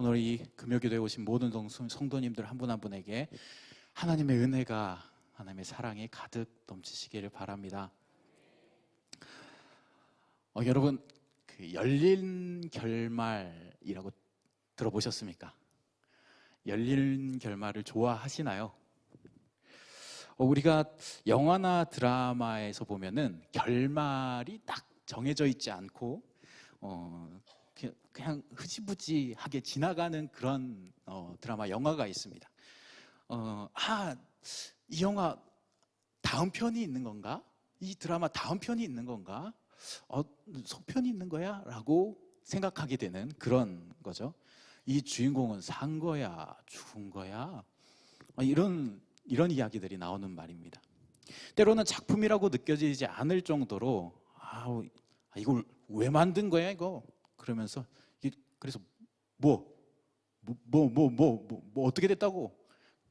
오늘 이 금요기도에 오신 모든 성도님들 한 분 한 분에게 하나님의 은혜가, 하나님의 사랑이 가득 넘치시기를 바랍니다. 여러분, 그 열린 결말이라고 들어보셨습니까? 열린 결말을 좋아하시나요? 우리가 영화나 드라마에서 보면은 결말이 딱 정해져 있지 않고 그냥 흐지부지하게 지나가는 그런 드라마, 영화가 있습니다. 이 영화 다음 편이 있는 건가? 이 드라마 다음 편이 있는 건가? 속편이 있는 거야? 라고 생각하게 되는 그런 거죠. 이 주인공은 산 거야? 죽은 거야? 이런 이야기들이 나오는 말입니다. 때로는 작품이라고 느껴지지 않을 정도로 이걸 왜 만든 거야 이거? 그러면서 그래서 뭐 어떻게 됐다고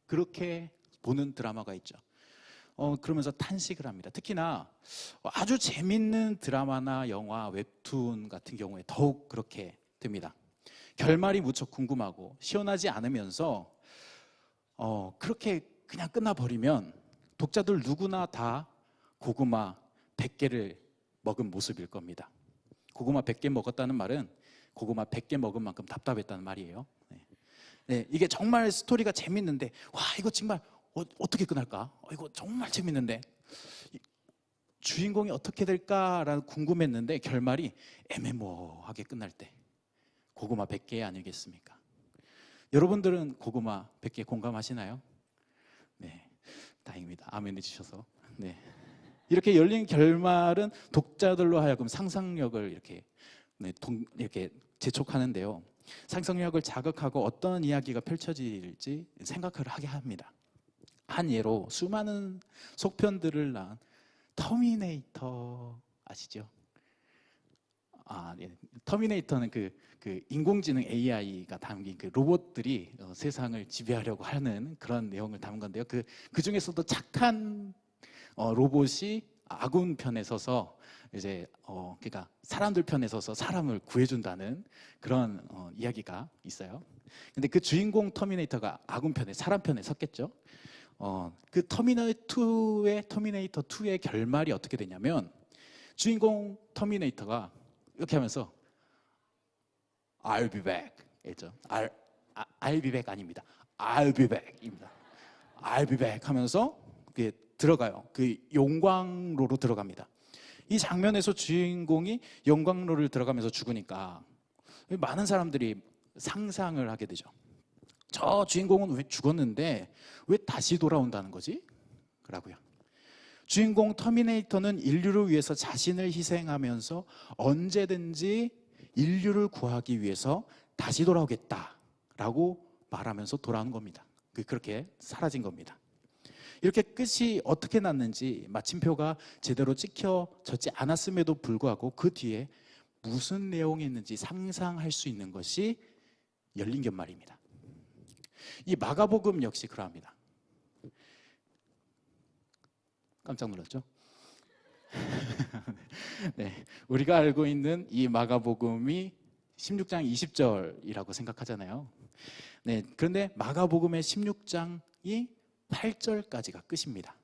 그렇게 보는 드라마가 있죠. 그러면서 탄식을 합니다. 특히나 아주 재밌는 드라마나 영화, 웹툰 같은 경우에 더욱 그렇게 됩니다. 결말이 무척 궁금하고 시원하지 않으면서 그렇게 그냥 끝나버리면 독자들 누구나 다 고구마 100개를 먹은 모습일 겁니다. 고구마 100개 먹었다는 말은 고구마 100개 먹은 만큼 답답했다는 말이에요. 네, 이게 정말 스토리가 재밌는데 이거 정말 어떻게 끝날까? 이거 정말 재밌는데 주인공이 어떻게 될까라는 궁금했는데 결말이 애매모호하게 끝날 때 고구마 100개 아니겠습니까? 여러분들은 고구마 100개 공감하시나요? 네, 다행입니다. 아멘 해주셔서. 네. 이렇게 열린 결말은 독자들로 하여금 상상력을 이렇게 재촉하는데요. 상상력을 자극하고 어떤 이야기가 펼쳐질지 생각을 하게 합니다. 한 예로 수많은 속편들을 낳은 터미네이터 아시죠? 네. 터미네이터는 그 인공지능 AI가 담긴 그 로봇들이 세상을 지배하려고 하는 그런 내용을 담은 건데요. 그 중에서도 착한 로봇이 아군 편에 서서 이제 그러니까 사람들 편에 서서 사람을 구해준다는 그런 이야기가 있어요. 근데 그 주인공 터미네이터가 아군 편에, 사람 편에 섰겠죠. 그 터미네이터 2의 결말이 어떻게 되냐면 주인공 터미네이터가 이렇게 하면서 I'll be back 했죠. I'll be back 아닙니다. I'll be back입니다. I'll be back 하면서 그게 들어가요. 그 용광로로 들어갑니다. 이 장면에서 주인공이 용광로를 들어가면서 죽으니까 많은 사람들이 상상을 하게 되죠. 저 주인공은 왜 죽었는데 왜 다시 돌아온다는 거지? 라고요. 주인공 터미네이터는 인류를 위해서 자신을 희생하면서 언제든지 인류를 구하기 위해서 다시 돌아오겠다라고 말하면서 돌아오는 겁니다. 그렇게 사라진 겁니다. 이렇게 끝이 어떻게 났는지 마침표가 제대로 찍혀졌지 않았음에도 불구하고 그 뒤에 무슨 내용이 있는지 상상할 수 있는 것이 열린 결말입니다. 이 마가복음 역시 그러합니다. 깜짝 놀랐죠? 네, 우리가 알고 있는 이 마가복음이 16장 20절이라고 생각하잖아요. 네, 그런데 마가복음의 16장이 8절까지가 끝입니다.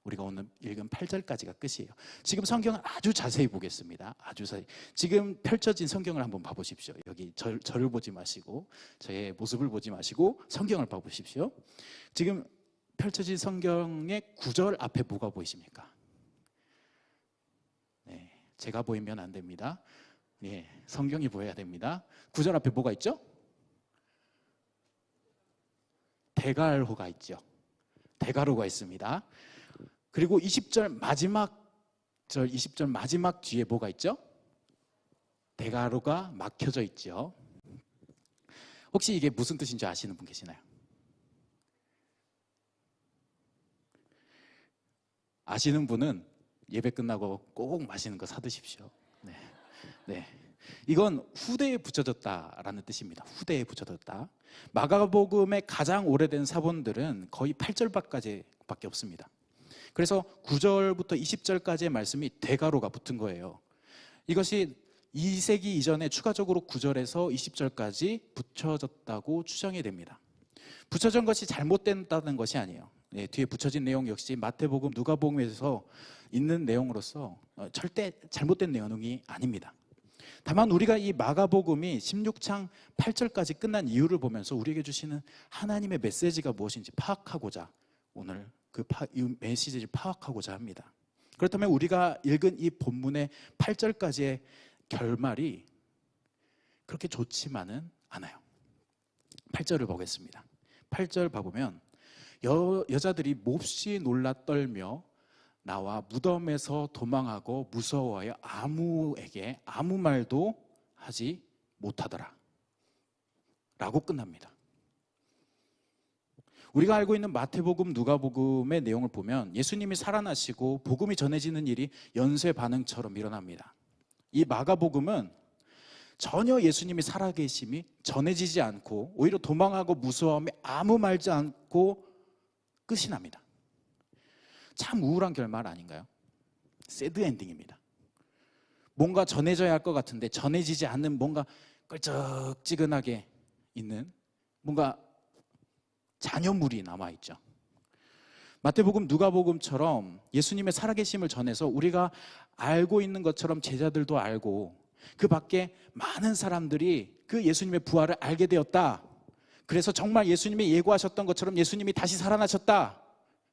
우리가 오늘 읽은 8절까지가 끝이에요. 지금 성경을 아주 자세히 보겠습니다. 아주 자세히. 지금 펼쳐진 성경을 한번 봐보십시오. 여기 저를 보지 마시고 저의 모습을 보지 마시고 성경을 봐보십시오. 지금 펼쳐진 성경의 9절 앞에 뭐가 보이십니까? 네, 제가 보이면 안 됩니다. 네, 성경이 보여야 됩니다. 9절 앞에 뭐가 있죠? 대갈호가 있죠. 대가로가 있습니다. 그리고 20절 마지막 뒤에 뭐가 있죠? 대가로가 막혀져 있죠. 혹시 이게 무슨 뜻인지 아시는 분 계시나요? 아시는 분은 예배 끝나고 꼭 맛있는 거 사드십시오. 네. 네. 이건 후대에 붙여졌다라는 뜻입니다. 후대에 붙여졌다. 마가복음의 가장 오래된 사본들은 거의 8절밖에 없습니다. 그래서 9절부터 20절까지의 말씀이 대가로가 붙은 거예요. 이것이 2세기 이전에 추가적으로 9절에서 20절까지 붙여졌다고 추정이 됩니다. 붙여진 것이 잘못된다는 것이 아니에요. 뒤에 붙여진 내용 역시 마태복음, 누가복음에서 있는 내용으로서 절대 잘못된 내용이 아닙니다. 다만 우리가 이 마가복음이 16장 8절까지 끝난 이유를 보면서 우리에게 주시는 하나님의 메시지가 무엇인지 파악하고자 오늘 이 메시지를 파악하고자 합니다. 그렇다면 우리가 읽은 이 본문의 8절까지의 결말이 그렇게 좋지만은 않아요. 8절을 보겠습니다. 8절 봐보면 여자들이 몹시 놀라 떨며 나와 무덤에서 도망하고 무서워하여 아무에게 아무 말도 하지 못하더라 라고 끝납니다. 우리가 알고 있는 마태복음, 누가복음의 내용을 보면 예수님이 살아나시고 복음이 전해지는 일이 연쇄 반응처럼 일어납니다. 이 마가복음은 전혀 예수님이 살아계심이 전해지지 않고 오히려 도망하고 무서워하며 아무 말지 않고 끝이 납니다. 참 우울한 결말 아닌가요? 새드 엔딩입니다. 뭔가 전해져야 할 것 같은데 전해지지 않는 뭔가 껄쩍지근하게 있는 뭔가 잔여물이 남아있죠. 마태복음, 누가복음처럼 예수님의 살아계심을 전해서 우리가 알고 있는 것처럼 제자들도 알고 그 밖에 많은 사람들이 그 예수님의 부활을 알게 되었다. 그래서 정말 예수님이 예고하셨던 것처럼 예수님이 다시 살아나셨다.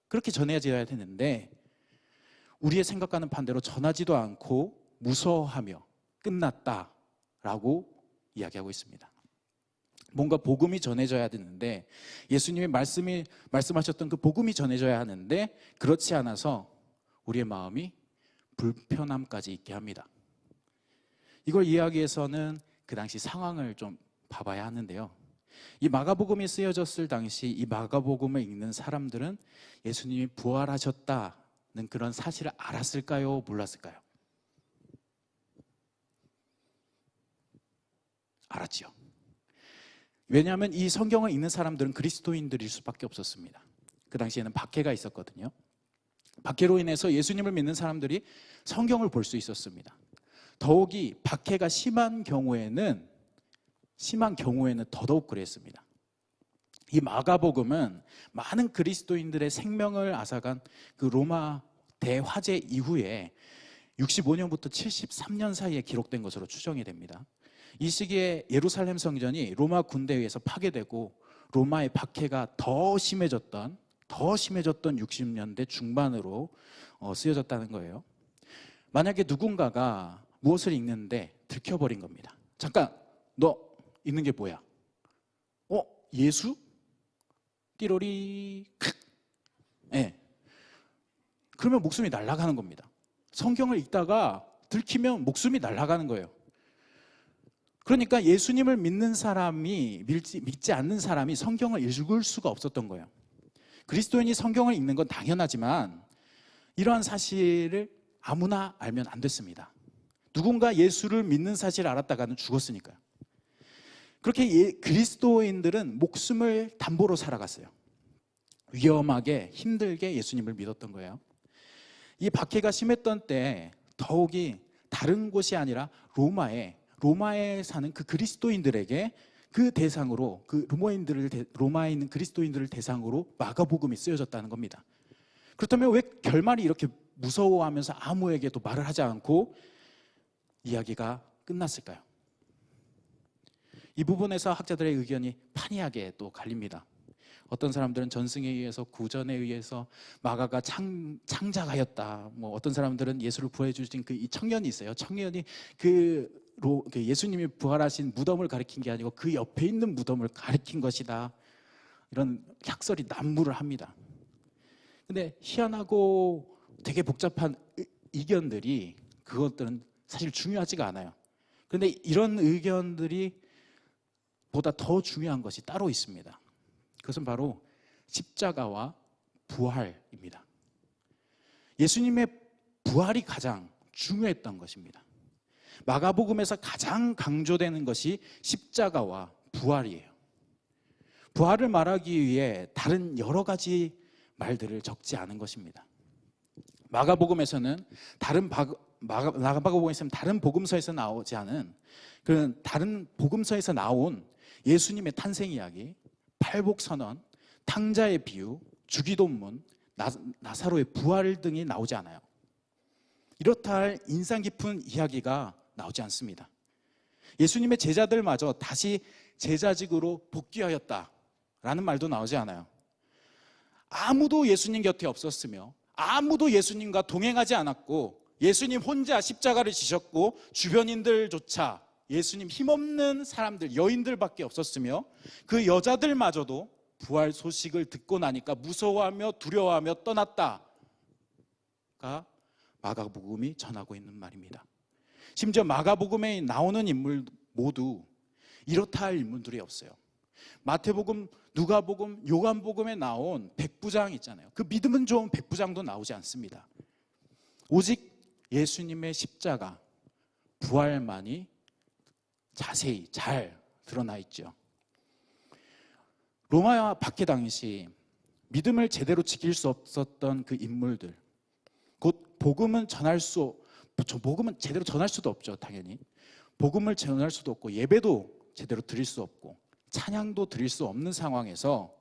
그렇게 전해져야 되는데 우리의 생각과는 반대로 전하지도 않고 무서워하며 끝났다라고 이야기하고 있습니다. 뭔가 복음이 전해져야 되는데 예수님이 말씀하셨던 그 복음이 전해져야 하는데 그렇지 않아서 우리의 마음이 불편함까지 있게 합니다. 이걸 이해하기 위해서는 그 당시 상황을 좀 봐봐야 하는데요. 이 마가복음이 쓰여졌을 당시 이 마가복음을 읽는 사람들은 예수님이 부활하셨다는 그런 사실을 알았을까요? 몰랐을까요? 알았지요. 왜냐하면 이 성경을 읽는 사람들은 그리스도인들일 수밖에 없었습니다. 그 당시에는 박해가 있었거든요. 박해로 인해서 예수님을 믿는 사람들이 성경을 볼 수 있었습니다. 더욱이 박해가 심한 경우에는 더더욱 그랬습니다. 이 마가복음은 많은 그리스도인들의 생명을 앗아간 그 로마 대화재 이후에 65년부터 73년 사이에 기록된 것으로 추정이 됩니다. 이 시기에 예루살렘 성전이 로마 군대에 의해서 파괴되고 로마의 박해가 더 심해졌던 60년대 중반으로 쓰여졌다는 거예요. 만약에 누군가가 무엇을 읽는데 들켜버린 겁니다. 잠깐, 너 읽는 게 뭐야? 예수? 띠로리 네. 그러면 목숨이 날아가는 겁니다. 성경을 읽다가 들키면 목숨이 날아가는 거예요. 그러니까 예수님을 믿는 사람이 믿지 않는 사람이 성경을 읽을 수가 없었던 거예요. 그리스도인이 성경을 읽는 건 당연하지만 이러한 사실을 아무나 알면 안 됐습니다. 누군가 예수를 믿는 사실을 알았다가는 죽었으니까요. 그렇게 그리스도인들은 목숨을 담보로 살아갔어요. 위험하게 힘들게 예수님을 믿었던 거예요. 이 박해가 심했던 때 더욱이 다른 곳이 아니라 로마에 사는 그 그리스도인들에게 그 대상으로 로마에 있는 그리스도인들을 대상으로 마가복음이 쓰여졌다는 겁니다. 그렇다면 왜 결말이 이렇게 무서워하면서 아무에게도 말을 하지 않고 이야기가 끝났을까요? 이 부분에서 학자들의 의견이 판이하게 또 갈립니다. 어떤 사람들은 전승에 의해서 구전에 의해서 마가가 창작하였다. 어떤 사람들은 예수를 구해 주신 그 이 청년이 있어요. 청년이 그 예수님이 부활하신 무덤을 가리킨 게 아니고 그 옆에 있는 무덤을 가리킨 것이다. 이런 학설이 난무를 합니다. 근데 희한하고 되게 복잡한 의견들이 그것들은 사실 중요하지가 않아요. 그런데 이런 의견들이 보다 더 중요한 것이 따로 있습니다. 그것은 바로 십자가와 부활입니다. 예수님의 부활이 가장 중요했던 것입니다. 마가복음에서 가장 강조되는 것이 십자가와 부활이에요. 부활을 말하기 위해 다른 여러 가지 말들을 적지 않은 것입니다. 마가복음에서는 다른 마가복음에 있으면 다른 복음서에서 나오지 않은 그런 다른 복음서에서 나온 예수님의 탄생 이야기, 팔복선언, 탕자의 비유, 주기도문, 나사로의 부활 등이 나오지 않아요. 이렇다 할 인상 깊은 이야기가 나오지 않습니다. 예수님의 제자들마저 다시 제자직으로 복귀하였다라는 말도 나오지 않아요. 아무도 예수님 곁에 없었으며 아무도 예수님과 동행하지 않았고 예수님 혼자 십자가를 지셨고 주변인들조차 예수님 힘없는 사람들, 여인들밖에 없었으며 그 여자들마저도 부활 소식을 듣고 나니까 무서워하며 두려워하며 떠났다가 마가복음이 전하고 있는 말입니다. 심지어 마가복음에 나오는 인물 모두 이렇다 할 인물들이 없어요. 마태복음, 누가복음, 요한복음에 나온 백부장 있잖아요. 그 믿음은 좋은 백부장도 나오지 않습니다. 오직 예수님의 십자가, 부활만이 자세히 잘 드러나 있죠. 로마 박해 당시 믿음을 제대로 지킬 수 없었던 그 인물들, 곧 복음은 제대로 전할 수도 없죠. 당연히 복음을 전할 수도 없고 예배도 제대로 드릴 수 없고 찬양도 드릴 수 없는 상황에서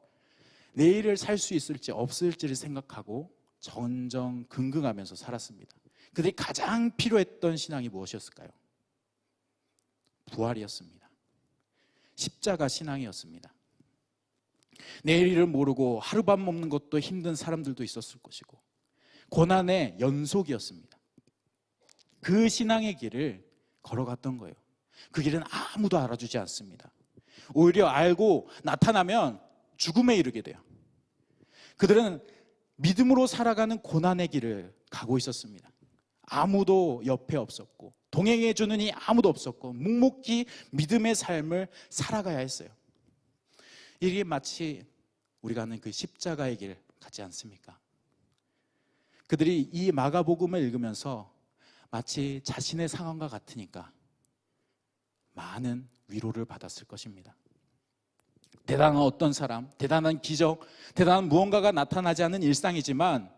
내일을 살 수 있을지 없을지를 생각하고 전전긍긍하면서 살았습니다. 그들이 가장 필요했던 신앙이 무엇이었을까요? 부활이었습니다. 십자가 신앙이었습니다. 내일 일을 모르고 하루밥 먹는 것도 힘든 사람들도 있었을 것이고 고난의 연속이었습니다. 그 신앙의 길을 걸어갔던 거예요. 그 길은 아무도 알아주지 않습니다. 오히려 알고 나타나면 죽음에 이르게 돼요. 그들은 믿음으로 살아가는 고난의 길을 가고 있었습니다. 아무도 옆에 없었고 동행해 주는 이 아무도 없었고 묵묵히 믿음의 삶을 살아가야 했어요. 이게 마치 우리가 아는 그 십자가의 길 같지 않습니까? 그들이 이 마가복음을 읽으면서 마치 자신의 상황과 같으니까 많은 위로를 받았을 것입니다. 대단한 어떤 사람, 대단한 기적, 대단한 무언가가 나타나지 않은 일상이지만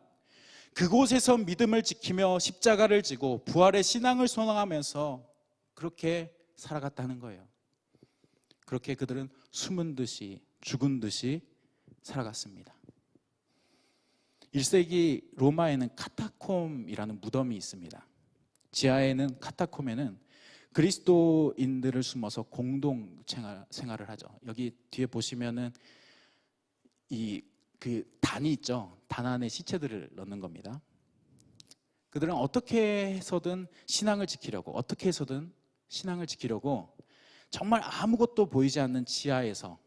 그곳에서 믿음을 지키며 십자가를 지고 부활의 신앙을 소망하면서 그렇게 살아갔다는 거예요. 그렇게 그들은 숨은 듯이 죽은 듯이 살아갔습니다. 1세기 로마에는 카타콤이라는 무덤이 있습니다. 지하에는 카타콤에는 그리스도인들을 숨어서 공동 생활을 하죠. 여기 뒤에 보시면은 그 단이 있죠. 단 안에 시체들을 넣는 겁니다. 그들은 어떻게 해서든 신앙을 지키려고 정말 아무것도 보이지 않는 지하에서,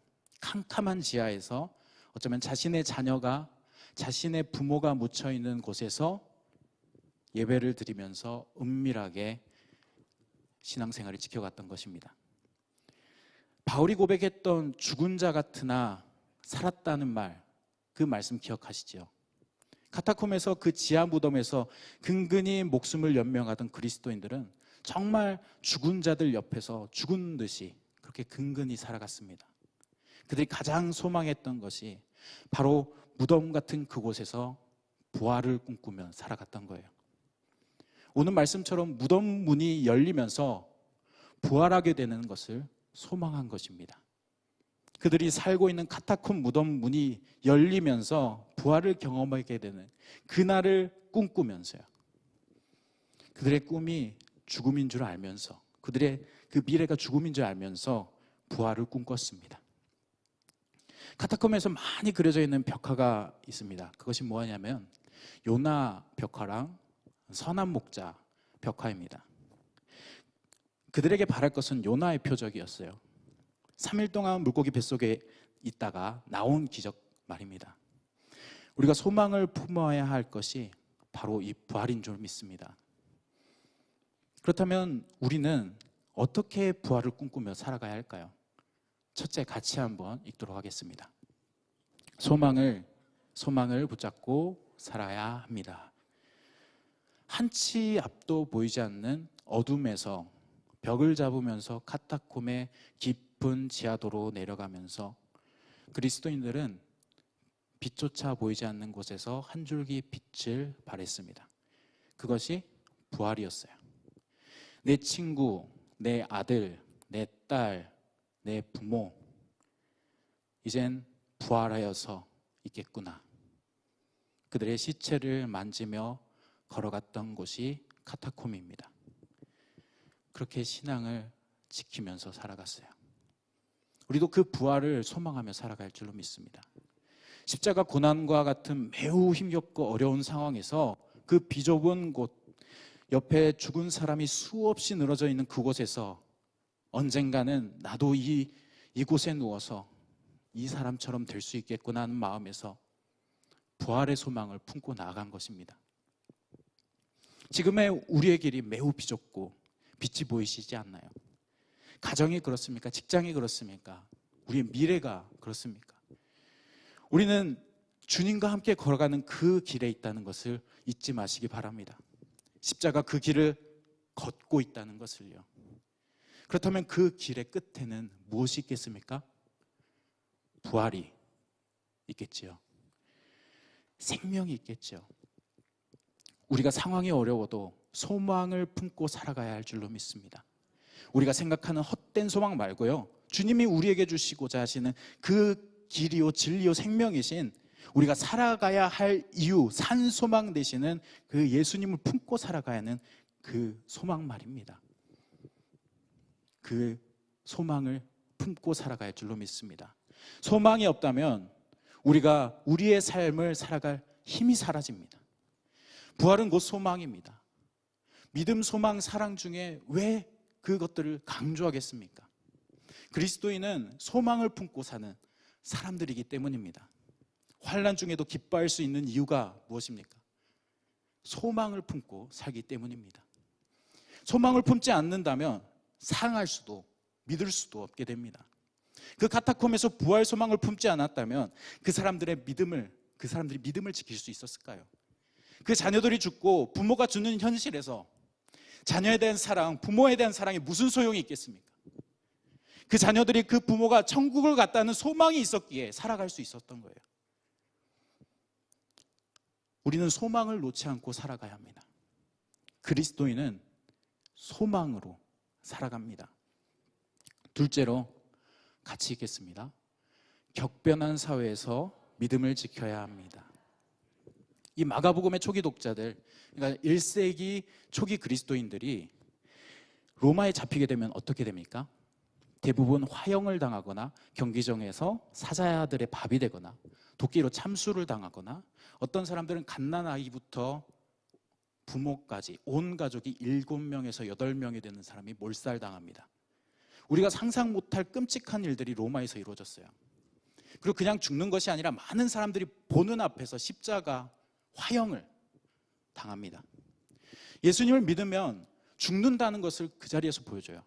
캄캄한 지하에서 어쩌면 자신의 자녀가, 자신의 부모가 묻혀 있는 곳에서 예배를 드리면서 은밀하게 신앙생활을 지켜갔던 것입니다. 바울이 고백했던 죽은 자 같으나 살았다는 말, 그 말씀 기억하시죠? 카타콤에서 그 지하 무덤에서 근근히 목숨을 연명하던 그리스도인들은 정말 죽은 자들 옆에서 죽은 듯이 그렇게 근근히 살아갔습니다. 그들이 가장 소망했던 것이 바로 무덤 같은 그곳에서 부활을 꿈꾸며 살아갔던 거예요. 오늘 말씀처럼 무덤 문이 열리면서 부활하게 되는 것을 소망한 것입니다. 그들이 살고 있는 카타콤 무덤 문이 열리면서 부활을 경험하게 되는 그날을 꿈꾸면서요. 그들의 꿈이 죽음인 줄 알면서, 그들의 그 미래가 죽음인 줄 알면서 부활을 꿈꿨습니다. 카타콤에서 많이 그려져 있는 벽화가 있습니다. 그것이 뭐냐면 요나 벽화랑 선한 목자 벽화입니다. 그들에게 바랄 것은 요나의 표적이었어요. 3일 동안 물고기 뱃속에 있다가 나온 기적 말입니다. 우리가 소망을 품어야 할 것이 바로 이 부활인 줄 믿습니다. 그렇다면 우리는 어떻게 부활을 꿈꾸며 살아가야 할까요? 첫째, 같이 한번 읽도록 하겠습니다. 소망을 붙잡고 살아야 합니다. 한치 앞도 보이지 않는 어둠에서 벽을 잡으면서 카타콤의 깊은 지하도로 내려가면서 그리스도인들은 빛조차 보이지 않는 곳에서 한 줄기 빛을 발했습니다. 그것이 부활이었어요. 내 친구, 내 아들, 내 딸, 내 부모, 이젠 부활하여서 있겠구나. 그들의 시체를 만지며 걸어갔던 곳이 카타콤입니다. 그렇게 신앙을 지키면서 살아갔어요. 우리도 그 부활을 소망하며 살아갈 줄로 믿습니다. 십자가 고난과 같은 매우 힘겹고 어려운 상황에서 그 비좁은 곳, 옆에 죽은 사람이 수없이 늘어져 있는 그곳에서 언젠가는 나도 이곳에 누워서 이 사람처럼 될 수 있겠구나 하는 마음에서 부활의 소망을 품고 나아간 것입니다. 지금의 우리의 길이 매우 비좁고 빛이 보이시지 않나요? 가정이 그렇습니까? 직장이 그렇습니까? 우리의 미래가 그렇습니까? 우리는 주님과 함께 걸어가는 그 길에 있다는 것을 잊지 마시기 바랍니다. 십자가 그 길을 걷고 있다는 것을요. 그렇다면 그 길의 끝에는 무엇이 있겠습니까? 부활이 있겠지요. 생명이 있겠죠. 우리가 상황이 어려워도 소망을 품고 살아가야 할 줄로 믿습니다. 우리가 생각하는 헛된 소망 말고요, 주님이 우리에게 주시고자 하시는 그 길이요 진리요 생명이신 우리가 살아가야 할 이유, 산 소망 되시는 그 예수님을 품고 살아가야 하는 그 소망 말입니다. 그 소망을 품고 살아가야 할 줄로 믿습니다. 소망이 없다면 우리가 우리의 삶을 살아갈 힘이 사라집니다. 부활은 곧 소망입니다. 믿음, 소망, 사랑 중에 왜 그것들을 강조하겠습니까? 그리스도인은 소망을 품고 사는 사람들이기 때문입니다. 환난 중에도 기뻐할 수 있는 이유가 무엇입니까? 소망을 품고 살기 때문입니다. 소망을 품지 않는다면 사랑할 수도 믿을 수도 없게 됩니다. 그 카타콤에서 부활 소망을 품지 않았다면 그 사람들이 믿음을 지킬 수 있었을까요? 그 자녀들이 죽고 부모가 죽는 현실에서 자녀에 대한 사랑, 부모에 대한 사랑이 무슨 소용이 있겠습니까? 그 자녀들이 그 부모가 천국을 갔다는 소망이 있었기에 살아갈 수 있었던 거예요. 우리는 소망을 놓지 않고 살아가야 합니다. 그리스도인은 소망으로 살아갑니다. 둘째로 같이 읽겠습니다. 격변한 사회에서 믿음을 지켜야 합니다. 이 마가복음의 초기 독자들, 그러니까 1세기 초기 그리스도인들이 로마에 잡히게 되면 어떻게 됩니까? 대부분 화형을 당하거나 경기정에서 사자들의 밥이 되거나 도끼로 참수를 당하거나 어떤 사람들은 갓난아이부터 부모까지 온 가족이 7명에서 8명이 되는 사람이 몰살당합니다. 우리가 상상 못할 끔찍한 일들이 로마에서 이루어졌어요. 그리고 그냥 죽는 것이 아니라 많은 사람들이 보는 앞에서 십자가, 화형을 당합니다. 예수님을 믿으면 죽는다는 것을 그 자리에서 보여줘요.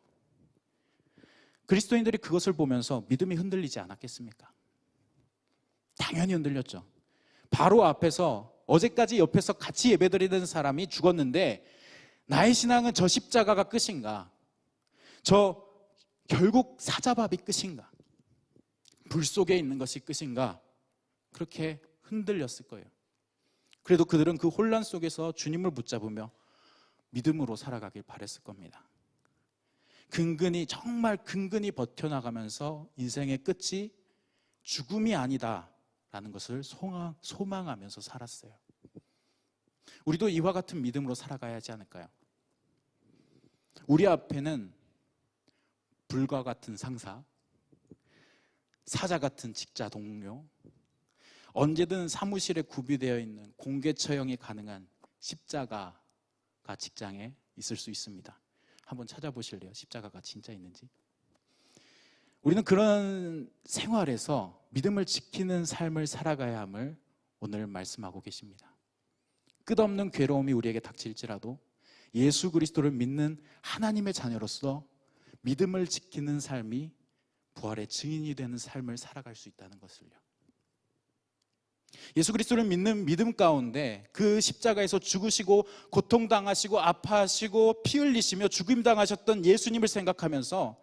그리스도인들이 그것을 보면서 믿음이 흔들리지 않았겠습니까? 당연히 흔들렸죠. 바로 앞에서 어제까지 옆에서 같이 예배드리는 사람이 죽었는데 나의 신앙은 저 십자가가 끝인가? 저 결국 사자밥이 끝인가? 불 속에 있는 것이 끝인가? 그렇게 흔들렸을 거예요. 그래도 그들은 그 혼란 속에서 주님을 붙잡으며 믿음으로 살아가길 바랬을 겁니다. 정말 근근히 버텨나가면서 인생의 끝이 죽음이 아니다라는 것을 소망하면서 살았어요. 우리도 이와 같은 믿음으로 살아가야 하지 않을까요? 우리 앞에는 불과 같은 상사, 사자 같은 직자 동료, 언제든 사무실에 구비되어 있는 공개 처형이 가능한 십자가가 직장에 있을 수 있습니다. 한번 찾아보실래요? 십자가가 진짜 있는지. 우리는 그런 생활에서 믿음을 지키는 삶을 살아가야 함을 오늘 말씀하고 계십니다. 끝없는 괴로움이 우리에게 닥칠지라도 예수 그리스도를 믿는 하나님의 자녀로서 믿음을 지키는 삶이 부활의 증인이 되는 삶을 살아갈 수 있다는 것을요. 예수 그리스도를 믿는 믿음 가운데 그 십자가에서 죽으시고 고통당하시고 아파하시고 피 흘리시며 죽임당하셨던 예수님을 생각하면서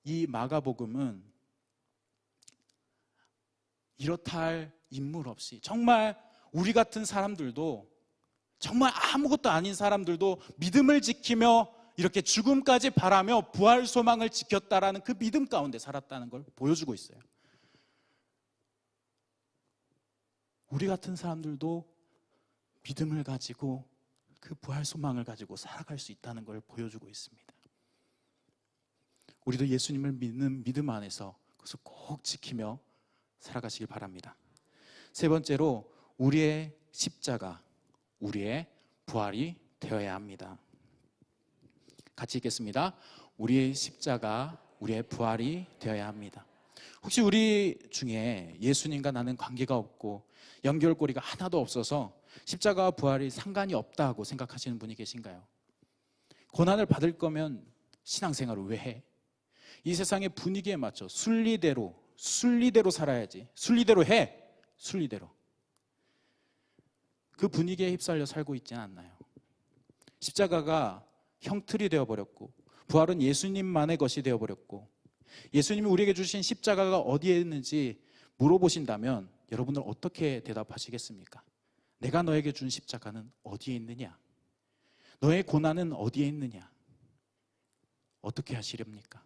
이 마가복음은 이렇다 할 인물 없이 정말 우리 같은 사람들도 정말 아무것도 아닌 사람들도 믿음을 지키며 이렇게 죽음까지 바라며 부활 소망을 지켰다라는 그 믿음 가운데 살았다는 걸 보여주고 있어요. 우리 같은 사람들도 믿음을 가지고 그 부활 소망을 가지고 살아갈 수 있다는 걸 보여주고 있습니다. 우리도 예수님을 믿는 믿음 안에서 그것을 꼭 지키며 살아가시길 바랍니다. 세 번째로, 우리의 십자가, 우리의 부활이 되어야 합니다. 같이 읽겠습니다. 우리의 십자가, 우리의 부활이 되어야 합니다. 혹시 우리 중에 예수님과 나는 관계가 없고 연결고리가 하나도 없어서 십자가와 부활이 상관이 없다고 생각하시는 분이 계신가요? 고난을 받을 거면 신앙생활을 왜 해? 이 세상의 분위기에 맞춰 순리대로 살아야지. 순리대로 해. 순리대로. 그 분위기에 휩쓸려 살고 있지는 않나요? 십자가가 형틀이 되어버렸고, 부활은 예수님만의 것이 되어버렸고, 예수님이 우리에게 주신 십자가가 어디에 있는지 물어보신다면 여러분들 어떻게 대답하시겠습니까? 내가 너에게 준 십자가는 어디에 있느냐? 너의 고난은 어디에 있느냐? 어떻게 하시렵니까?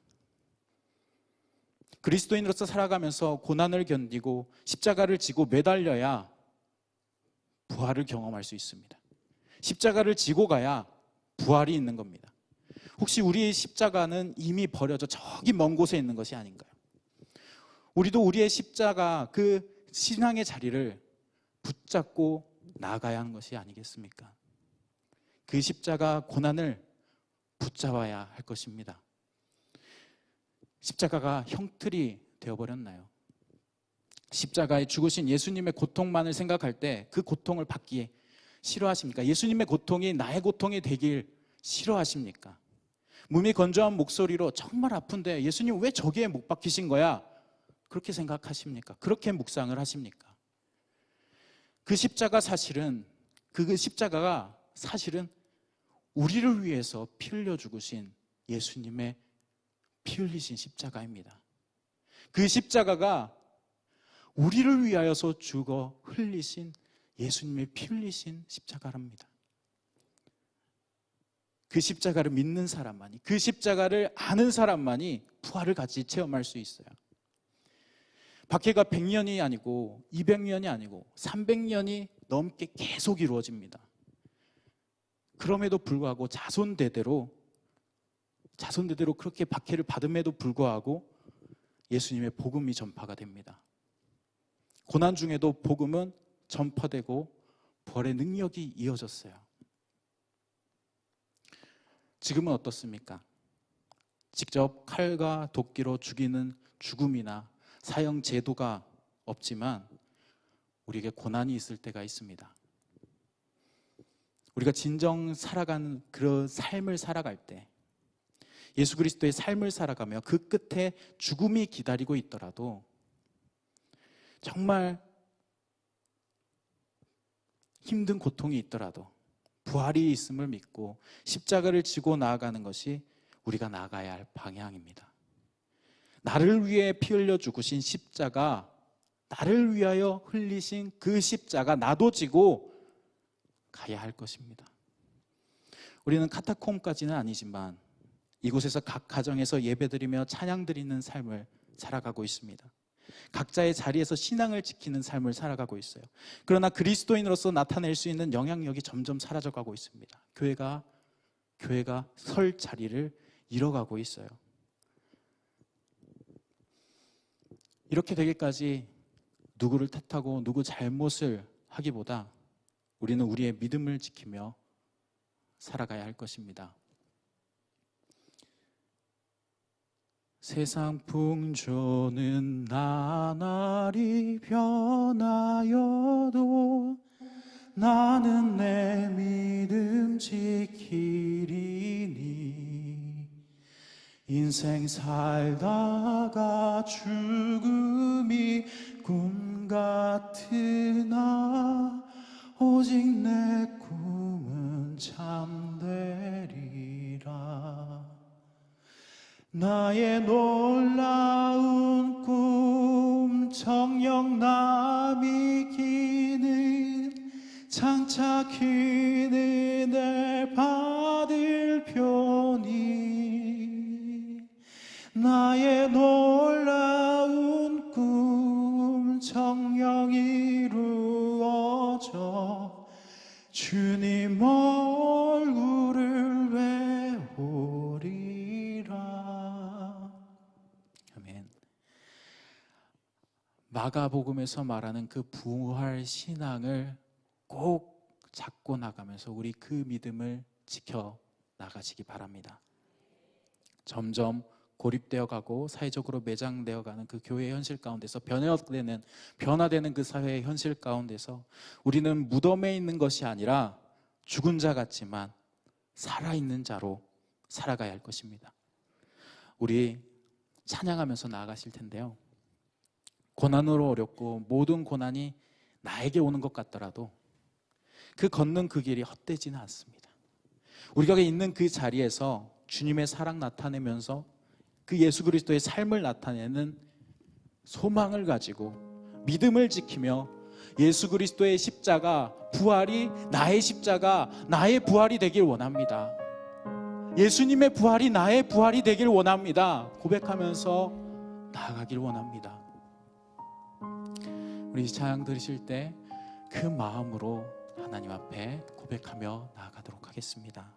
그리스도인으로서 살아가면서 고난을 견디고 십자가를 지고 매달려야 부활을 경험할 수 있습니다. 십자가를 지고 가야 부활이 있는 겁니다. 혹시 우리의 십자가는 이미 버려져 저기 먼 곳에 있는 것이 아닌가요? 우리도 우리의 십자가, 그 신앙의 자리를 붙잡고 나아가야 하는 것이 아니겠습니까? 그 십자가 고난을 붙잡아야 할 것입니다. 십자가가 형틀이 되어버렸나요? 십자가에 죽으신 예수님의 고통만을 생각할 때 그 고통을 받기 싫어하십니까? 예수님의 고통이 나의 고통이 되길 싫어하십니까? 몸이 건조한 목소리로 정말 아픈데 예수님 왜 저기에 못 박히신 거야? 그렇게 생각하십니까? 그렇게 묵상을 하십니까? 그 십자가가 사실은 우리를 위해서 피 흘려 죽으신 예수님의 피 흘리신 십자가입니다. 그 십자가가 우리를 위하여서 죽어 흘리신 예수님의 피 흘리신 십자가랍니다. 그 십자가를 믿는 사람만이, 그 십자가를 아는 사람만이 부활을 같이 체험할 수 있어요. 박해가 100년이 아니고 200년이 아니고 300년이 넘게 계속 이루어집니다. 그럼에도 불구하고 자손대대로 그렇게 박해를 받음에도 불구하고 예수님의 복음이 전파가 됩니다. 고난 중에도 복음은 전파되고 부활의 능력이 이어졌어요. 지금은 어떻습니까? 직접 칼과 도끼로 죽이는 죽음이나 사형 제도가 없지만 우리에게 고난이 있을 때가 있습니다. 우리가 진정 살아가는 그런 삶을 살아갈 때, 예수 그리스도의 삶을 살아가며 그 끝에 죽음이 기다리고 있더라도 정말 힘든 고통이 있더라도 부활이 있음을 믿고 십자가를 지고 나아가는 것이 우리가 나아가야 할 방향입니다. 나를 위해 피 흘려 죽으신 십자가, 나를 위하여 흘리신 그 십자가 나도 지고 가야 할 것입니다. 우리는 카타콤까지는 아니지만 이곳에서 각 가정에서 예배드리며 찬양드리는 삶을 살아가고 있습니다. 각자의 자리에서 신앙을 지키는 삶을 살아가고 있어요. 그러나 그리스도인으로서 나타낼 수 있는 영향력이 점점 사라져가고 있습니다. 교회가 설 자리를 잃어가고 있어요. 이렇게 되기까지 누구를 탓하고 누구 잘못을 하기보다 우리는 우리의 믿음을 지키며 살아가야 할 것입니다. 세상 풍조는 나날이 변하여도 나는 내 믿음 지키리니 인생 살다가 죽음이 꿈 같으나 오직 내 꿈은 참되리라. 나의 놀라운 꿈 정녕 남이 기는 장차 기는 마가복음에서 말하는 그 부활 신앙을 꼭 잡고 나가면서 우리 그 믿음을 지켜 나가시기 바랍니다. 점점 고립되어 가고 사회적으로 매장되어 가는 그 교회의 현실 가운데서 변화되는 그 사회의 현실 가운데서 우리는 무덤에 있는 것이 아니라 죽은 자 같지만 살아있는 자로 살아가야 할 것입니다. 우리 찬양하면서 나아가실 텐데요, 고난으로 어렵고 모든 고난이 나에게 오는 것 같더라도 그 걷는 그 길이 헛되지는 않습니다. 우리가 있는 그 자리에서 주님의 사랑 나타내면서 그 예수 그리스도의 삶을 나타내는 소망을 가지고 믿음을 지키며 예수 그리스도의 십자가 부활이 나의 십자가, 나의 부활이 되길 원합니다. 예수님의 부활이 나의 부활이 되길 원합니다. 고백하면서 나아가길 원합니다. 우리 찬양 들으실 때 그 마음으로 하나님 앞에 고백하며 나아가도록 하겠습니다.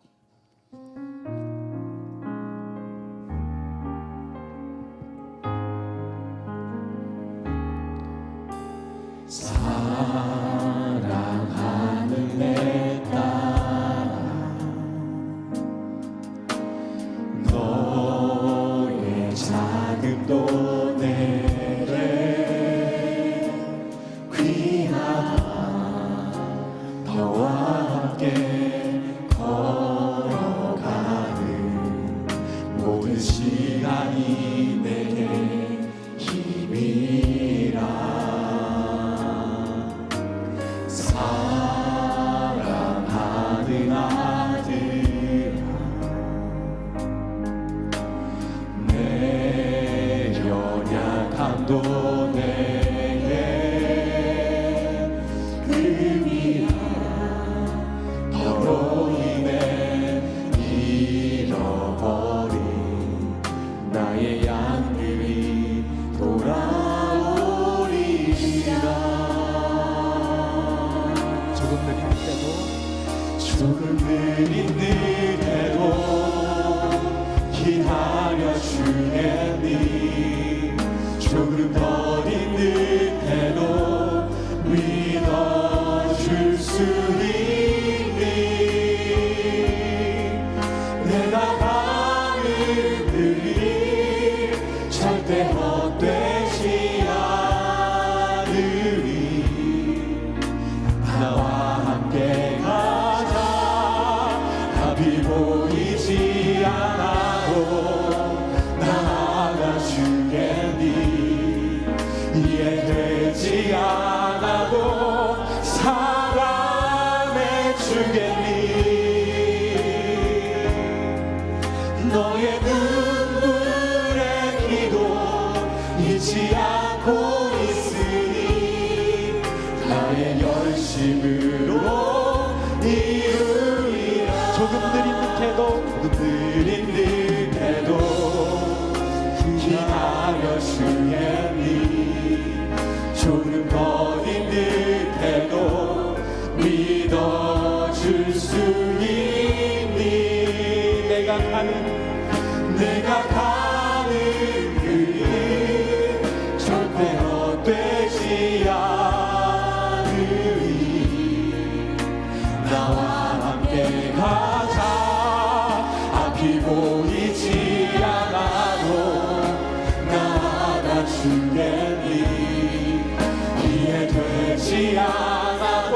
사랑하는 내 딸아, 너의 자금도 내게 귀하다. 너와 함께 걸어가는 모든 시간이 내게 힘이라. 사랑하는 아들아, 내 연약함도 내게 금이야. 너로 인해 잃어버린 나의 양들이 돌아오리라. 조금 느린 때도 기다려 주겠니. 조금 더딘 듯해도 믿어줄 수 있니. 내가 가는 길이 절대 헛되지 않으리. 나와 함께 답이 보이지 않아도 나아가 주겠니. 이해되지 않아도 사랑해 주겠니. 너의 눈물의 기도 잊지 않고 있으니 나의 열심으로 이루리라. 조금 느린 듯해도 기다려 주겠니. 조금 거린 듯해도 믿어줄 수 있니. 내가 가는 길이 절대 헛되지 않으리. 나와 함께 가자. 앞이 보이지 않아도 나아가 주겠니. 이해되지 않아도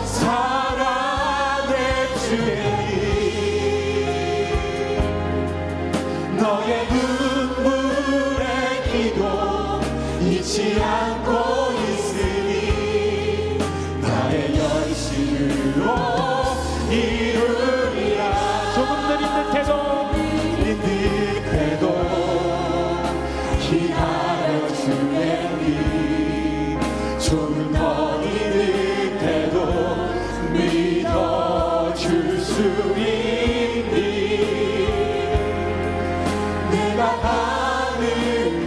사랑해 주겠니. 너의 눈물의 기도 잊지 않고 있으니 나의 열심으로 이루리라. 조금 느린 듯해도 기다려 주겠니. 조금 더딘 듯해도 믿어줄 수 있니. 내가 가는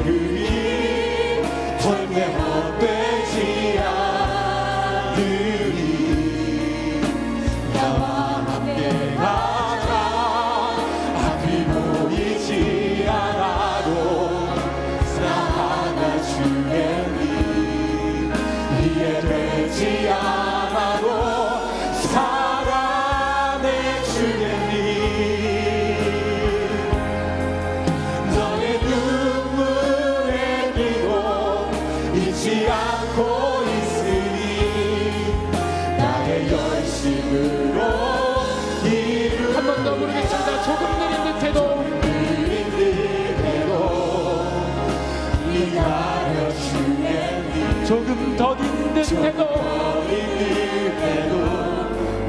길이 절대 헛되지 않으리. 나와 함께 가자. 앞이 보이지 않아도 나아가 주겠니. 되지 않아도 살아내 주겠니. 너의 눈물의 기도 잊지 않고 있으니 나의 열심으로 한 번 더 부르겠습니다. 조금 느린 듯해도 조금 더딘 듯해도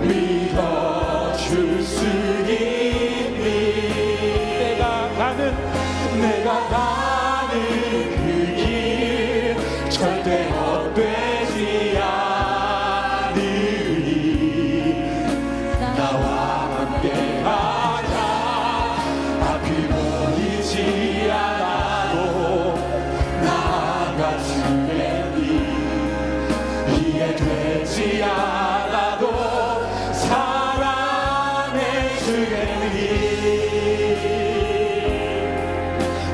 믿어줄 수 있니. 내가 가는 그 길 절대 헛되지 않으리. 나와 함께 가자. 앞이 보이지 않아도 나아가 주겠니. 이해되지 않아도 살아내 주겠니.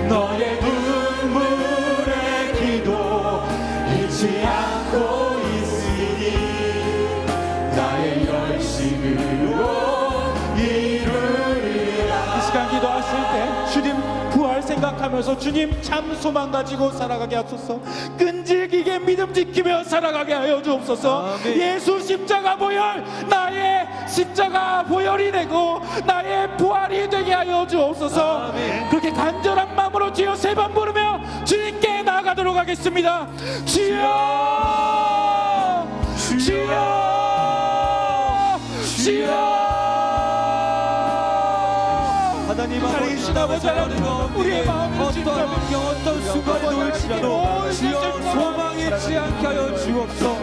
너의 눈물의 기도 잊지 않고 있으니 나의 열심으로 이루리라. 이 시간 기도하실 때 주님 부활 생각하면서 주님 참 소망 가지고 살아가게 하소서. 끈질기게 믿음 지키며 살아가게 하여 주옵소서. 예수 십자가 보혈 나의 십자가 보혈이 되고 나의 부활이 되게 하여 주옵소서. 그렇게 간절한 마음으로 주여 세 번 부르며 주님께 나아가도록 하겠습니다. 주여 주여 주여. 하나님 살아계신 아버지 하나님, 우리의 마음을 어떤 환경 어떤 순간에 놓일지라도 주여 소망 잃지 않게 하여 주옵소서.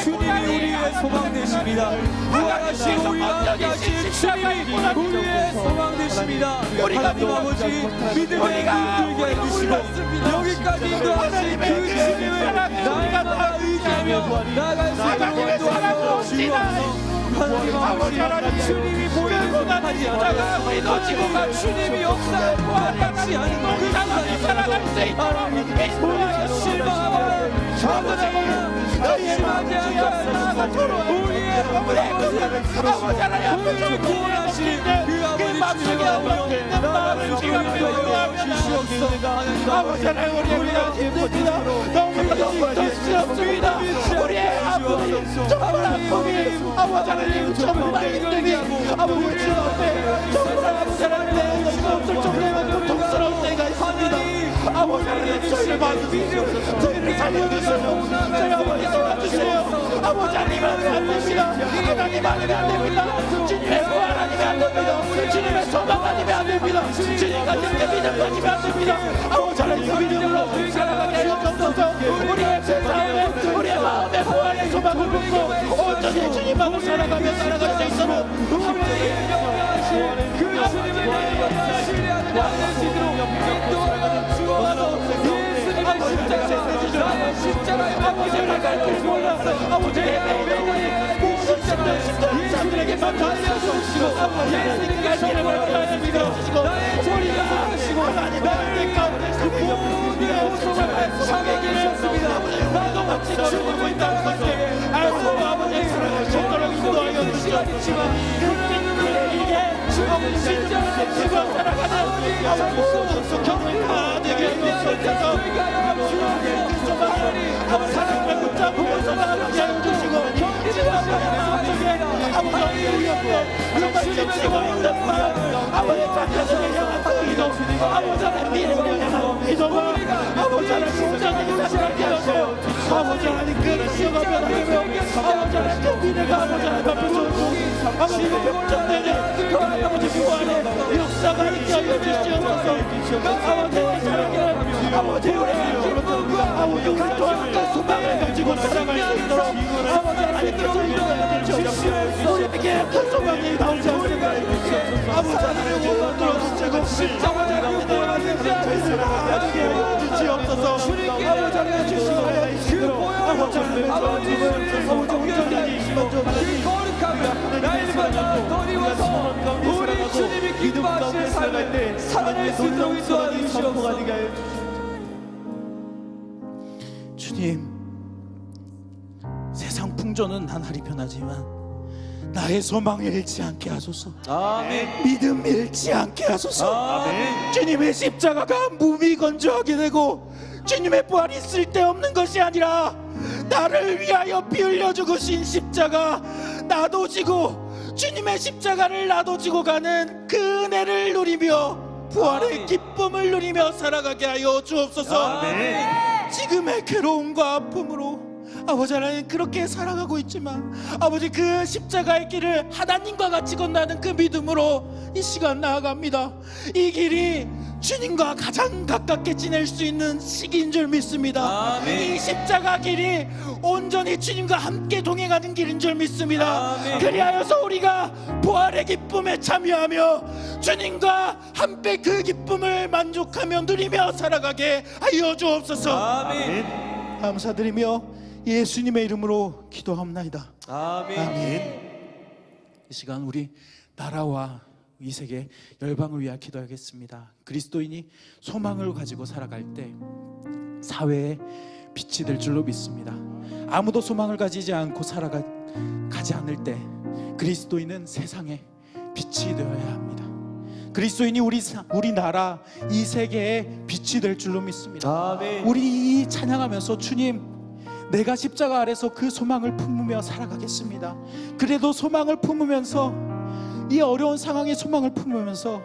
주님이 우리의 소망 되십니다. 부활하신 우리하신 주님이 우리의 소망 되십니다. 하나님 아버지 믿음의 눈 들게 해주시고 여기까지 인도하신 그 주님을 날마다 의지하며 나아갈 수 있도록 도와주옵소서. 하나님 아버지 주님이 보이고 하지 않아 우리도 지금과 주님이 역사에 부활하지 않은 그 상황에 살아갈 수 있도록 우리가 실망하거나 좌절하거나 낙심하지 않도록 우리의 아버지 하나님 구원하신 그 아버지 주님의 마음을 주시옵소서. 아버지 하나님 우리가 힘듭니다. 너무나 고통스럽습니다. 우리의 아픔이 정말 아픔이 아버지 하나님 정말 힘들이 아버지 주 앞에 정말 아버지 하나님 내가 수 없을 정도의 고통스러운 때가 있습니다. 아버지 하나님 저희를 봐주시옵소서. 저희를 살려주세요. 저희 아버지 도와주세요. 아버지 아니면 안 됩니다. 하나님 아니면 안 됩니다. 주님의 부활 아니면 안 됩니다. 주님의 소망 아니면 안 됩니다. 주님과 함께 믿음 가지면 안 됩니다. 아버지 하나님 그 믿음으로 살아가게 하여 주옵소서. 우리의 세상에 우리의 마음에 부활의 소망을 품고 온전히 주님하고 살아가며 살아갈 수 있도록 우리의 영원하신 그 주님의 신뢰하는 나를 지도록 인도하여 주옵소서. 예수님의 십자가의 아버지를 갈길 몰라서 아버지의 매일의 모든 십자가에게 알려주시고 예수님 갈길을 알려주시고 우리가 하시고 나의 가운데 그 모든 소망을 사게 하셨습니다. 나도 같이 주님을 있다는 것을 알고 아버지의 사랑을 전도록 인도하여 주시지만 이게 아버지 십자가를 지고 살아가는 아버지 경을 가득히 해주셔서 아버지 사랑을 붙잡고 살아가게 해주시고 아버지 우리한테 정말 지키고 있는 마음 아버지 자녀들을 향한 기도 아버지 하나님 믿음을 향한 기도가 아버지 하나님 심장에 사실하게 하세요. 아버지 하나님 그 시험을 변하며 아버지 하나님 그 미래가 아버지 하나님 앞에 놓고 아버지 걱정되는 그 아버지 부활의 역사가 있게 하여 주시옵소서. 아버지 사랑하는 아버지 우리의 기쁨과 아버지 우리 또한 그 소망을 가지고 살아갈 수 있도록 아버지 하나님께서 인도하여 주시옵소서. 우리에게 그 소망이 나오지 않습니다. 아버지 하나님 원망 들어주시고 십자가를 부활하는 저희 살아가게 하여 주시옵소서. 아버지 하나님 주시고 아버지 하나님 아버지 온전히 날마다 더디워서 우리 주님이 기뻐하실 삶을 살아낼 수 있도록 도와주시옵소서. 주님 세상 풍조 원조는 나날이 변하지만 나의 소망을 잃지 않게 하소서. 아멘. 믿음 잃지 않게 하소서. 아멘. 주님의 십자가가 무미건조하게 되고 주님의 부활이 쓸데없는 것이 아니라 나를 위하여 피 흘려 죽으신 십자가 나도 지고 주님의 십자가를 나도 지고 가는 그 은혜를 누리며 부활의 아멘. 기쁨을 누리며 살아가게 하여 주옵소서. 아멘. 지금의 괴로움과 아픔으로 아버지 하나님 그렇게 살아가고 있지만 아버지 그 십자가의 길을 하나님과 같이 건너는 그 믿음으로 이 시간 나아갑니다. 이 길이 주님과 가장 가깝게 지낼 수 있는 시기인 줄 믿습니다. 아멘. 이 십자가 길이 온전히 주님과 함께 동행하는 길인 줄 믿습니다. 아멘. 그리하여서 우리가 부활의 기쁨에 참여하며 주님과 함께 그 기쁨을 만족하며 누리며 살아가게 하여 주옵소서. 아멘. 감사드리며 예수님의 이름으로 기도합나이다. 아멘. 아멘. 이 시간 우리 나라와 이 세계 열방을 위하여 기도하겠습니다. 그리스도인이 소망을 가지고 살아갈 때 사회에 빛이 될 줄로 믿습니다. 아무도 소망을 가지지 않고 살아가지 않을 때 그리스도인은 세상에 빛이 되어야 합니다. 그리스도인이 우리 나라 이 세계에 빛이 될 줄로 믿습니다. 아멘. 우리 이 찬양하면서 주님 내가 십자가 아래서 그 소망을 품으며 살아가겠습니다. 그래도 소망을 품으면서 이 어려운 상황에 소망을 품으면서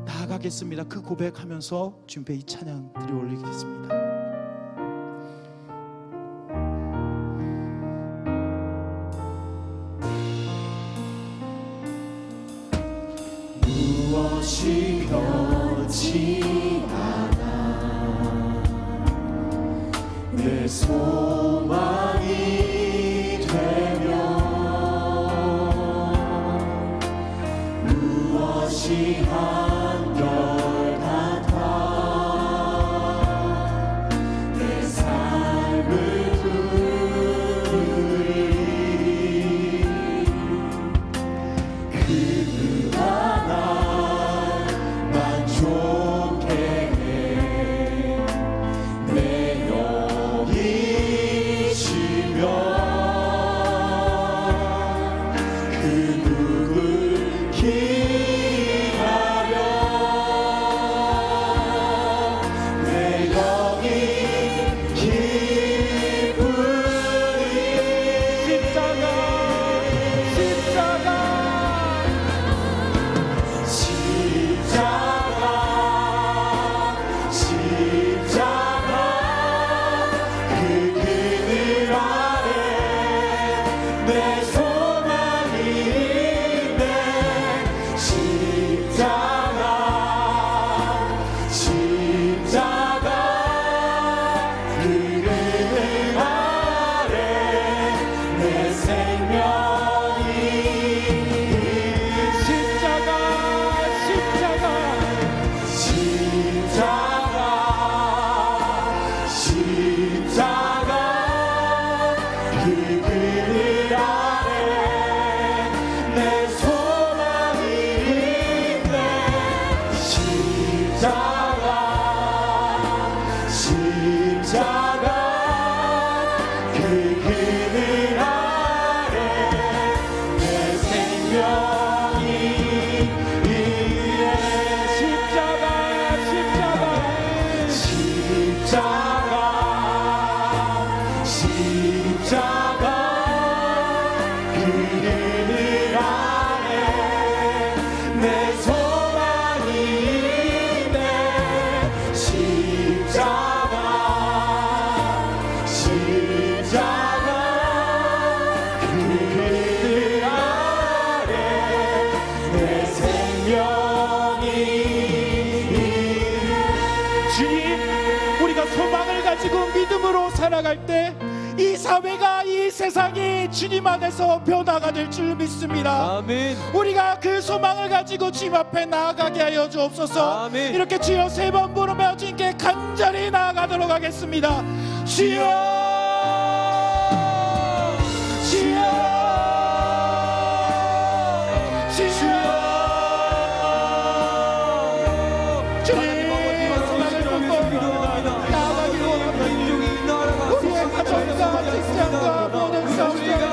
나아가겠습니다. 그 고백하면서 주님께 이 찬양 드려 올리겠습니다. 무엇이 변치 않아 내 소망이 되며 무엇이 한결같아 내 삶을 부르리 그가 날 만족해 해 내 영이시며 그 누굴 기다려 내 영이 기쁘리 십자가 그 그늘 아래 내 소망이 있네 십자가 그 그늘 아래 내 생명이 십자가 그 그늘 아래 내 소망이 있네 십자가 그 그늘 아래 내 생명이 있네 십자가 그 그늘 아래 내 소망이 있네 십자가 그 그늘 아래 내 생명이 주님 우리가 소망을 가지고 믿음으로 살아갈 때 이 사회가 이 세상이 주님 안에서 변화가 될 줄 믿습니다. 아멘. 우리가 그 소망을 가지고 주님 앞에 나아가게 하여 주옵소서. 아멘. 이렇게 주여 3번 부르며 주님께 간절히 나아가도록 하겠습니다. 주여 주여 주님 소망을 품고 나아가기로 원합니다. 우리의 가정과 직장과 모든 사업과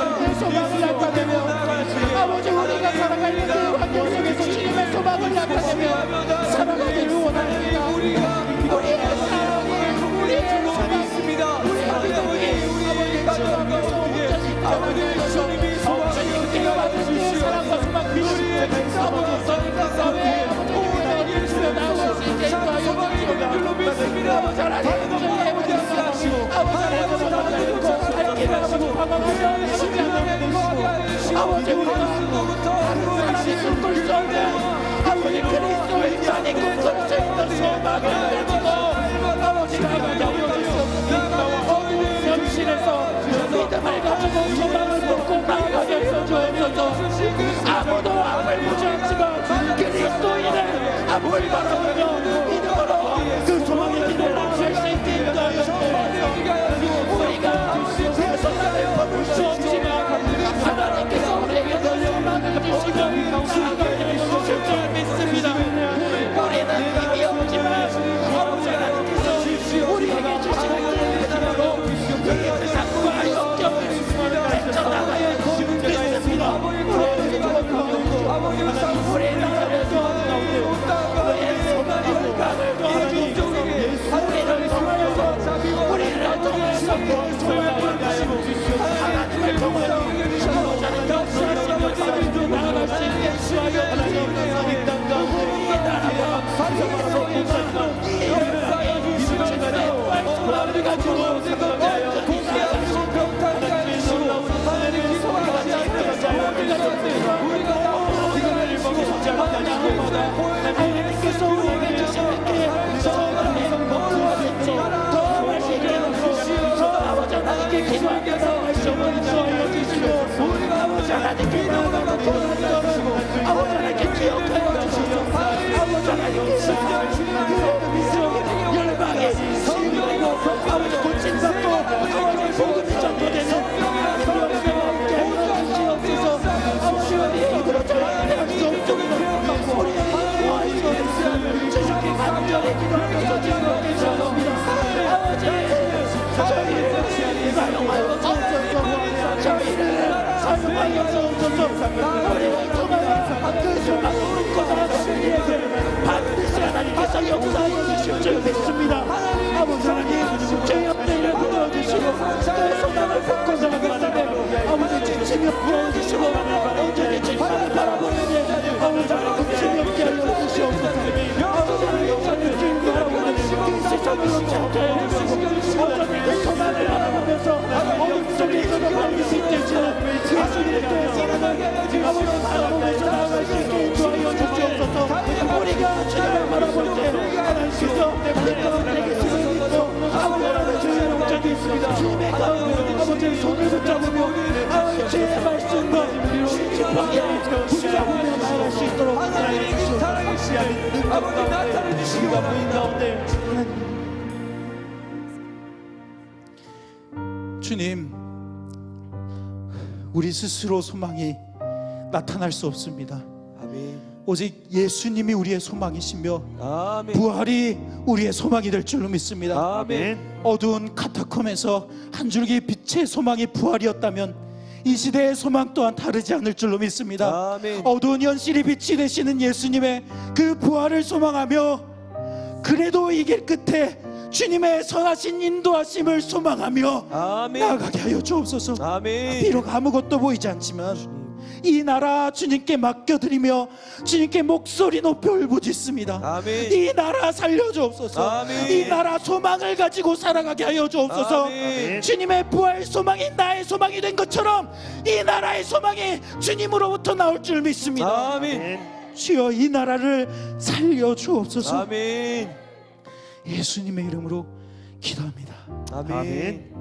아버지 우리가 사람이 꿈꿀 수 없는 아버지 그리스도의 편이 꿈꿀 수 있는 소망을 가지고 아버지가 영역을 어두운 현실에서 믿음을 가지고 소망을 품고 나아가게 해서 주옵소서. 아무도 앞을 보지 않지만 그리스도인은 앞을 바라보며 믿음으로 그 소망의 길을 나아갈 수 있게 인도하여 주옵소서. 우리가 내 소망을 품을 수 없지만 하나님께서 우리에게 그 소망을 주시고 나아가게 해주실 줄 믿습니다. 우리는 힘이 없지만 아버지 하나님께서 우리에게 주시는 믿음으로 이 세상과 역경을 헤쳐나가야 믿습니다. 우리 나라를 도와주옵소서. 우리의 소망의 물감을 도와주옵소서. 우리를 통하여서 우리를 통해서 그 소망을 가지고 하나님을 통하여 하나님 역사하시며 사람을 나아갈 수 있게 하여 주옵소서. 이 나라와 산성으로 인하여 이 역사의 주님의 소망을 가지고 온전히 나아갈 수 있게 하여 주옵소서. 하나님 기도하지 않겠습니다. 우리가 하나님께서 우리에게 주시는 게 소망의 무엇인지 더 말씀해 아버지 하나님께 기도하며 나아갈 수 없는 주여 주시고 아버지 하나님께 나아가고 도와주시고 아버지 하나님께 기억하여 주시고 아버지 하나님께서 그 열방의 성령이고 아버지 고침받고 아버지 복음이 전도되는 아버지의 입으로 전할 수 없도록 우리의 모아주시옵소서. 주님께 간절히 기도하면서 지금께 주옵니다. 아버지 저희를 사용하여 주옵소서. 저희를 사용하여 주옵소서. 우리를 통하여 그 소망을 품고 나아가는 일에게 반드시 하나님께서 역사하여 주실 줄 믿습니다. 아버지 하나님 제 옆에를 부어주시고 그 소망을 품고 나아가는데 아버지 지침이 부어주시고 온전히 주님을 바라보는 아버지 하나님 지침이 없게 하여 주시옵소서. 아버지 하나님 주님 바라보는 그 세상을 없게 하여 주시고 온전히 그 소망을 바라보면서 어둠 속에서도 밝을 수 있게 해주는 예수님께 사랑하게 아버지 바라보면서 나아갈 수 있게 인도하여 주시옵소서. 우리가 주님을 바라볼 때 하나님께서 내 가운데 계시는 믿고 아버지 하나님 주의 영장이 있습니다. 주님의 가운데 아버지의 손을 붙잡으며 아버지 주의 말씀과 신지방에 붙잡으며 나아갈 수 있도록 하나님 주시옵소서. 아버지 나타내 주시기가 보인 가운데 주님, 우리 스스로 소망이 나타날 수 없습니다. 아멘. 오직 예수님이 우리의 소망이시며 아멘. 부활이 우리의 소망이 될 줄로 믿습니다. 아멘. 어두운 카타콤에서 한 줄기 빛의 소망이 부활이었다면 이 시대의 소망 또한 다르지 않을 줄로 믿습니다. 아멘. 어두운 현실이 빛이 되시는 예수님의 그 부활을 소망하며 그래도 이 길 끝에 주님의 선하신 인도하심을 소망하며 아멘. 나아가게 하여 주옵소서. 아멘. 비록 아무것도 보이지 않지만 이 나라 주님께 맡겨드리며 주님께 목소리 높여 울부짖습니다. 아멘. 이 나라 살려주옵소서. 아멘. 이 나라 소망을 가지고 살아가게 하여 주옵소서. 아멘. 주님의 부활 소망이 나의 소망이 된 것처럼 이 나라의 소망이 주님으로부터 나올 줄 믿습니다. 아멘. 주여 이 나라를 살려주옵소서. 아멘. 예수님의 이름으로 기도합니다. 아멘.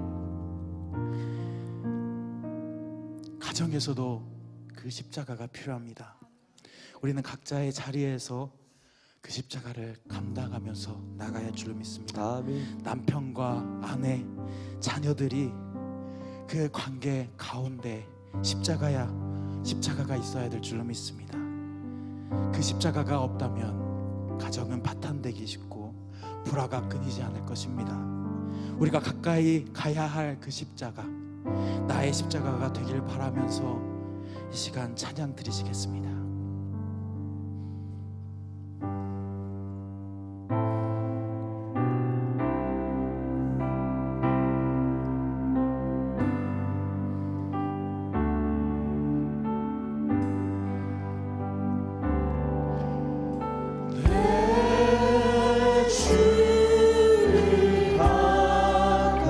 가정에서도 그 십자가가 필요합니다. 우리는 각자의 자리에서 그 십자가를 감당하면서 나가야 할 줄로 믿습니다. 아멘. 남편과 아내, 자녀들이 그 관계 가운데 십자가가 있어야 될 줄로 믿습니다. 그 십자가가 없다면 가정은 파탄되기 쉽고 불화가 끊이지 않을 것입니다. 우리가 가까이 가야 할 그 십자가, 나의 십자가가 되길 바라면서 이 시간 찬양 드리시겠습니다. 주를 가까이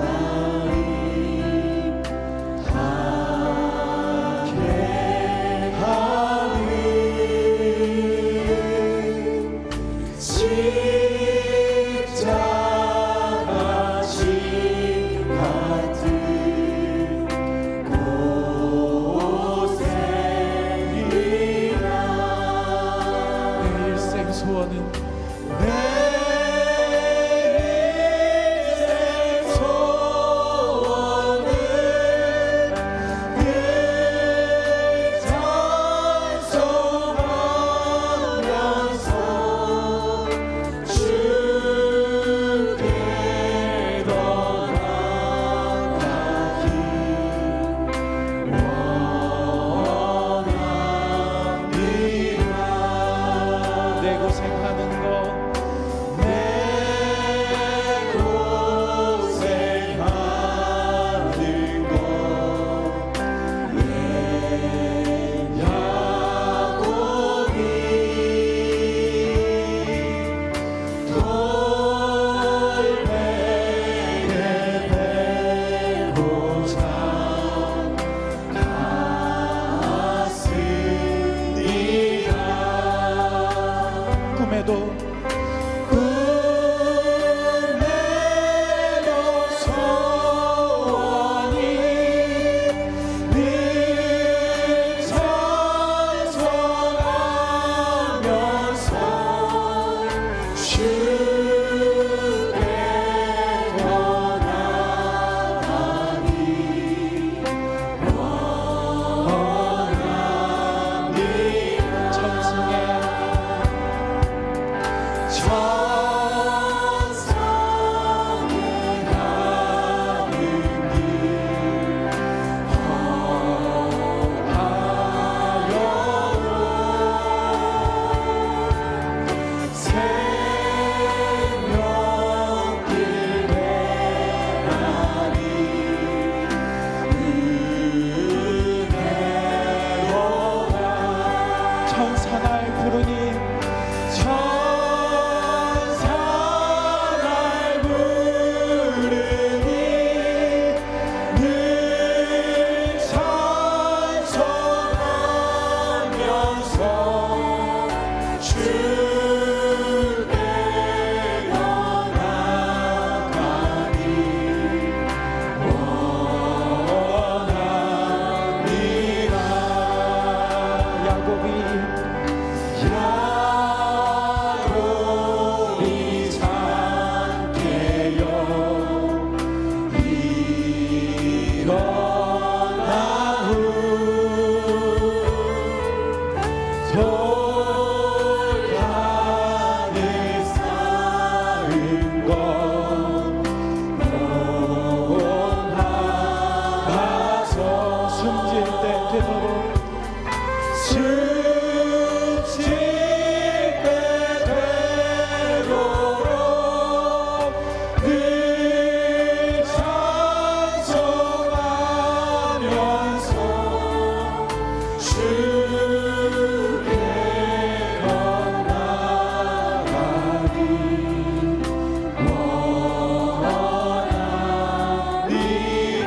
이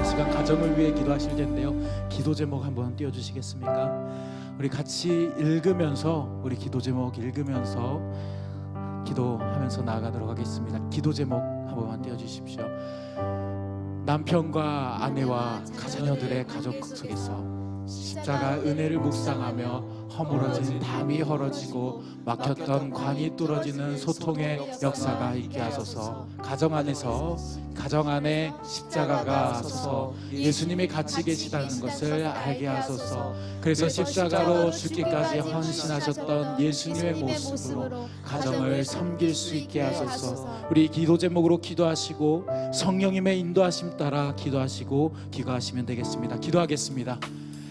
시간 가정을 위해 기도하실 텐데요. 기도 제목 한번 띄워주시겠습니까? 우리 같이 읽으면서 우리 기도 제목 읽으면서 기도하면서 나아가도록 하겠습니다. 기도 제목 한 번만 띄워주십시오. 남편과 아내와 자녀들의 가족 속에서 십자가 은혜를 묵상하며 허물어진 담이 헐어지고 막혔던 관이 뚫어지는 소통의 역사가 있게 하소서. 가정 안에 십자가가 서서 예수님이 같이 계시다는 것을 알게 하소서. 그래서 십자가로 죽기까지 헌신하셨던 예수님의 모습으로 가정을 섬길 수 있게 하소서. 우리 기도 제목으로 기도하시고 성령님의 인도하심 따라 기도하시고 기도하시면 되겠습니다. 기도하겠습니다.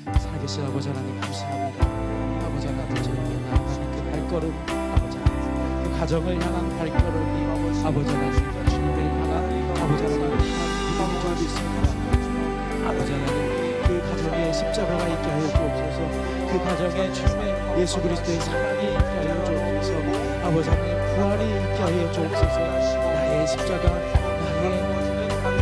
살아계신 아버지 하나님 감사합니다. 아버지 하나님 저에게 나아가는 그 발걸음, 아버지 하나님 그 가정을 향한 발걸음이 아버지 하나님 주님을 향한 아버지 하나님 믿음이 될 수 있습니다. 아버지 하나님 그 가정에 십자가가 있게 하여 주옵소서. 그 가정에 주님의 예수 그리스도의 사랑이 있게 하여 주옵소서. 아버지 하나님 부활이 있게 하여 주옵소서. 나의 십자가, 나의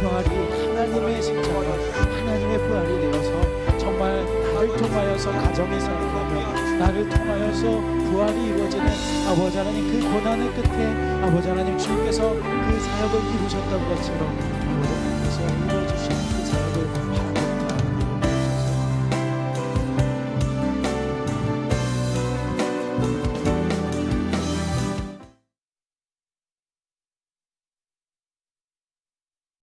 부활이 하나님의 십자가, 하나님의 부활이 되어서 정말 나를 통하여서 가정이 살아가며 나를 통하여서 부활이 이루어지는 아버지 하나님 그 고난의 끝에 아버지 하나님 주님께서 그 사역을 이루셨던 것처럼 아버지 하나님께서 이루어주신 그 사역을